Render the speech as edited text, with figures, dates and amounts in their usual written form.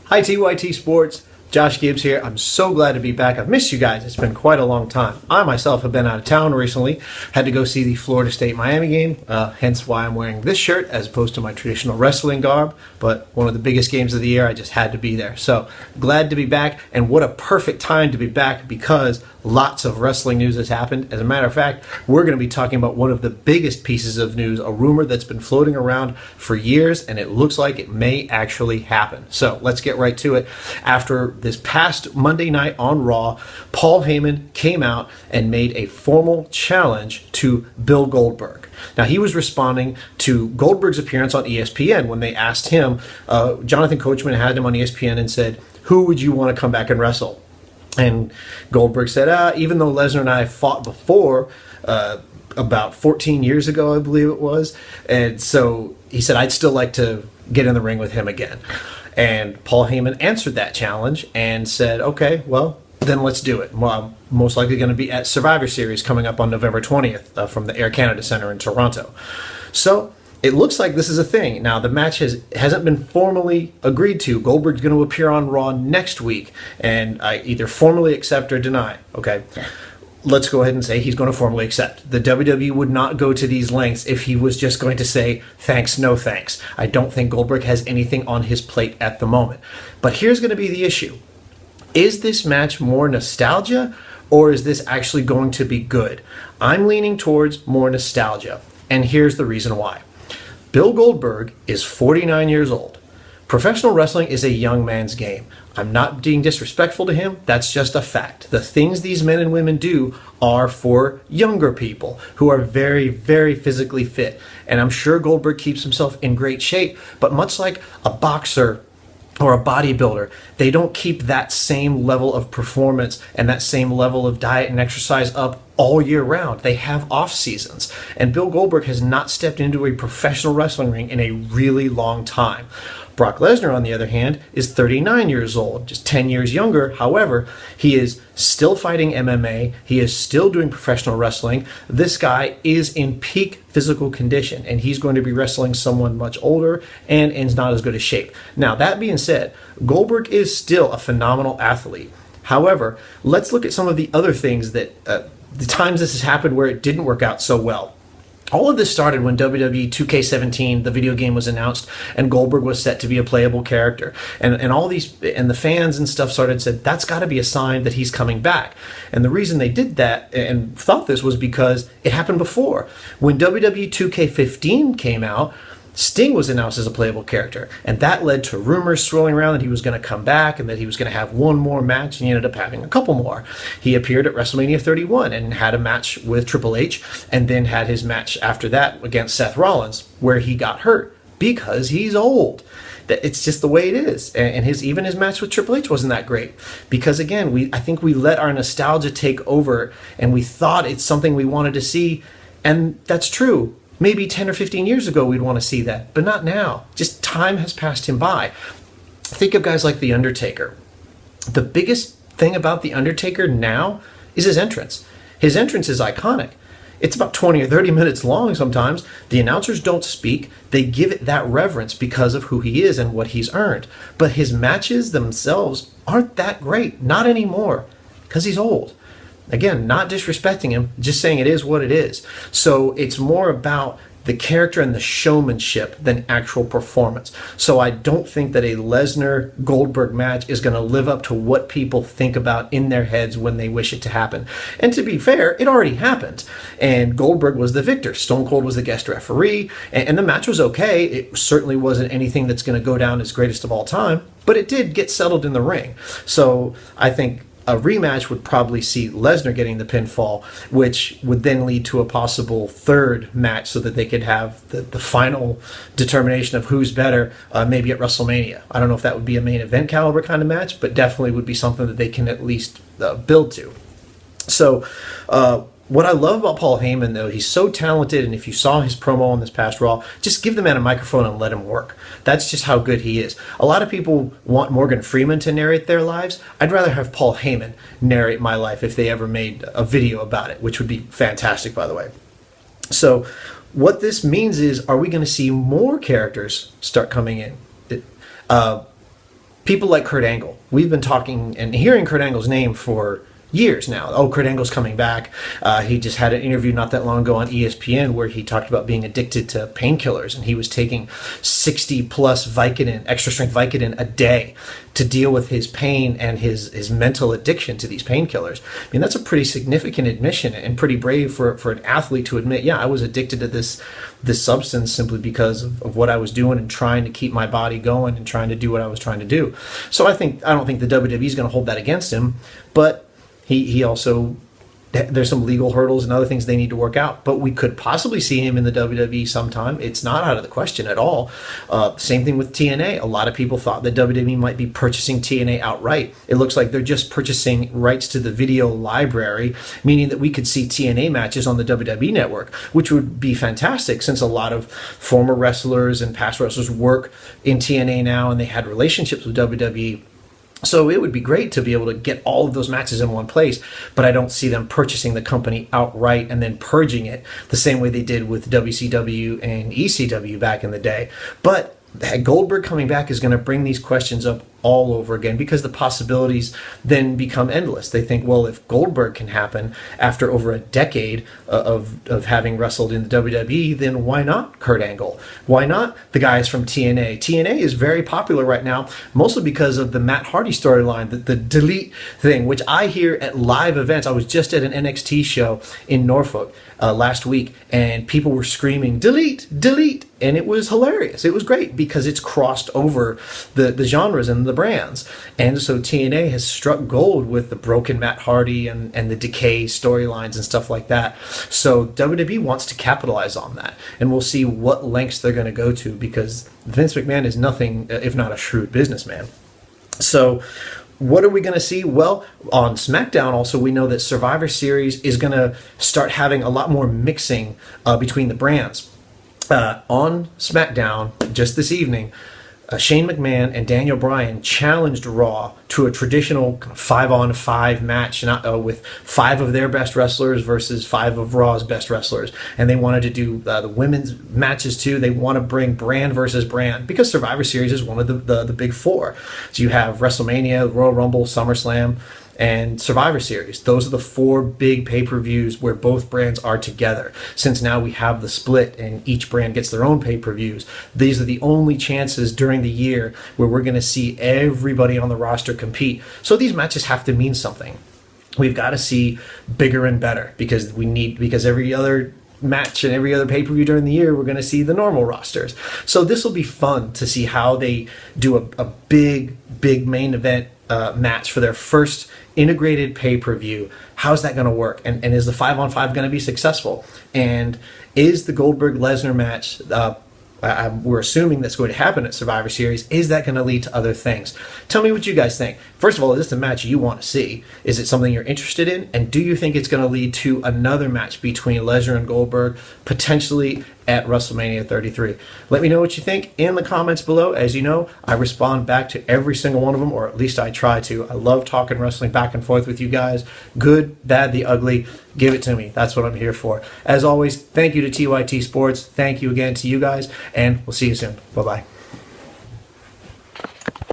Hi TYT Sports, Josh Gibbs here. I'm so glad to be back. I've missed you guys. It's been quite a long time. I myself have been out of town recently. Had to go see the Florida State-Miami game, hence why I'm wearing this shirt as opposed to my traditional wrestling garb. But one of the biggest games of the year, I just had to be there. So glad to be back, and what a perfect time to be back because lots of wrestling news has happened. As a matter of fact, we're going to be talking about one of the biggest pieces of news, a rumor that's been floating around for years, and it looks like it may actually happen. So let's get right to it. After this past Monday night on Raw, Paul Heyman came out and made a formal challenge to Bill Goldberg. Now, he was responding to Goldberg's appearance on ESPN when they asked him, Jonathan Coachman had him on ESPN and said, who would you want to come back and wrestle? And Goldberg said, even though Lesnar and I fought before, about 14 years ago, I believe it was, and so he said, I'd still like to get in the ring with him again. And Paul Heyman answered that challenge and said, okay, well, then let's do it. Well, I'm most likely going to be at Survivor Series coming up on November 20th from the Air Canada Centre in Toronto. So it looks like this is a thing. Now, the match hasn't been formally agreed to. Goldberg's going to appear on Raw next week, and I either formally accept or deny. Okay, let's go ahead and say he's going to formally accept. The WWE would not go to these lengths if he was just going to say, thanks, no thanks. I don't think Goldberg has anything on his plate at the moment. But here's going to be the issue. Is this match more nostalgia, or is this actually going to be good? I'm leaning towards more nostalgia, and here's the reason why. Bill Goldberg is 49 years old. Professional wrestling is a young man's game. I'm not being disrespectful to him. That's just a fact. The things these men and women do are for younger people who are very, very physically fit. And I'm sure Goldberg keeps himself in great shape, but much like a boxer or a bodybuilder, they don't keep that same level of performance and that same level of diet and exercise up all year round. They have off seasons. And Bill Goldberg has not stepped into a professional wrestling ring in a really long time. Brock Lesnar, on the other hand, is 39 years old, just 10 years younger. However, he is still fighting MMA. He is still doing professional wrestling. This guy is in peak physical condition, and he's going to be wrestling someone much older and in not as good a shape. Now, that being said, Goldberg is still a phenomenal athlete. However, let's look at some of the other things that the times this has happened where it didn't work out so well. All of this started when WWE 2K17, the video game, was announced, and Goldberg was set to be a playable character. And all these, and the fans and stuff said, that's got to be a sign that he's coming back. And the reason they did that and thought this was because it happened before. When WWE 2K15 came out, Sting was announced as a playable character, and that led to rumors swirling around that he was going to come back and that he was going to have one more match, and he ended up having a couple more. He appeared at WrestleMania 31 and had a match with Triple H, and then had his match after that against Seth Rollins, where he got hurt because he's old. It's just the way it is. And even his match with Triple H wasn't that great because, again, I think we let our nostalgia take over, and we thought it's something we wanted to see, and that's true. Maybe 10 or 15 years ago we'd want to see that, but not now. Just time has passed him by. Think of guys like The Undertaker. The biggest thing about The Undertaker now is his entrance. His entrance is iconic. It's about 20 or 30 minutes long sometimes. The announcers don't speak. They give it that reverence because of who he is and what he's earned. But his matches themselves aren't that great. Not anymore, because he's old. Again, not disrespecting him, just saying it is what it is. So it's more about the character and the showmanship than actual performance. So I don't think that a Lesnar-Goldberg match is going to live up to what people think about in their heads when they wish it to happen. And to be fair, it already happened. And Goldberg was the victor. Stone Cold was the guest referee. And the match was okay. It certainly wasn't anything that's going to go down as greatest of all time. But it did get settled in the ring. So I think a rematch would probably see Lesnar getting the pinfall, which would then lead to a possible third match so that they could have the final determination of who's better, maybe at WrestleMania. I don't know if that would be a main event caliber kind of match, but definitely would be something that they can at least build to. So what I love about Paul Heyman, though, he's so talented, and if you saw his promo on this past Raw, just give the man a microphone and let him work. That's just how good he is. A lot of people want Morgan Freeman to narrate their lives. I'd rather have Paul Heyman narrate my life if they ever made a video about it, which would be fantastic, by the way. So what this means is, are we going to see more characters start coming in? people like Kurt Angle. We've been talking and hearing Kurt Angle's name for years now. Oh, Kurt Angle's coming back. He just had an interview not that long ago on ESPN where he talked about being addicted to painkillers, and he was taking 60 plus Vicodin, extra strength Vicodin a day to deal with his pain and his mental addiction to these painkillers. I mean, that's a pretty significant admission and pretty brave for an athlete to admit, yeah, I was addicted to this substance simply because of what I was doing and trying to keep my body going and trying to do what I was trying to do. So I don't think the WWE is going to hold that against him, but he also, there's some legal hurdles and other things they need to work out. But we could possibly see him in the WWE sometime. It's not out of the question at all. Same thing with TNA. A lot of people thought that WWE might be purchasing TNA outright. It looks like they're just purchasing rights to the video library, meaning that we could see TNA matches on the WWE network, which would be fantastic since a lot of former wrestlers and past wrestlers work in TNA now and they had relationships with WWE. So it would be great to be able to get all of those matches in one place, but I don't see them purchasing the company outright and then purging it the same way they did with WCW and ECW back in the day. But Goldberg coming back is going to bring these questions up all over again because the possibilities then become endless. They think, well, if Goldberg can happen after over a decade of having wrestled in the WWE, then why not Kurt Angle? Why not the guys from TNA? TNA is very popular right now, mostly because of the Matt Hardy storyline, the delete thing, which I hear at live events. I was just at an NXT show in Norfolk last week, and people were screaming, delete, delete, and it was hilarious. It was great because it's crossed over the genres and the brands. And so TNA has struck gold with the broken Matt Hardy and the decay storylines and stuff like that. So WWE wants to capitalize on that. And we'll see what lengths they're going to go to because Vince McMahon is nothing if not a shrewd businessman. So what are we going to see? Well, on SmackDown also, we know that Survivor Series is going to start having a lot more mixing between the brands. On SmackDown, just this evening, Shane McMahon and Daniel Bryan challenged Raw to a traditional 5-on-5 match with 5 of their best wrestlers versus 5 of Raw's best wrestlers. And they wanted to do the women's matches too. They want to bring brand versus brand because Survivor Series is one of the big 4. So you have WrestleMania, Royal Rumble, SummerSlam, and Survivor Series. Those are the 4 big pay-per-views where both brands are together. Since now we have the split and each brand gets their own pay-per-views, these are the only chances during the year where we're going to see everybody on the roster compete. So these matches have to mean something. We've got to see bigger and better because every other match and every other pay-per-view during the year we're going to see the normal rosters. So this will be fun to see how they do a big main event match for their first integrated pay-per-view. How's that going to work? And is the 5-on-5 going to be successful? And is the Goldberg-Lesnar match, we're assuming that's going to happen at Survivor Series, is that going to lead to other things? Tell me what you guys think. First of all, is this a match you want to see? Is it something you're interested in? And do you think it's going to lead to another match between Lesnar and Goldberg, potentially at WrestleMania 33? Let me know what you think in the comments below. As you know, I respond back to every single one of them, or at least I try to. I love talking wrestling back and forth with you guys. Good, bad, the ugly. Give it to me. That's what I'm here for. As always, thank you to TYT Sports. Thank you again to you guys, and we'll see you soon. Bye-bye.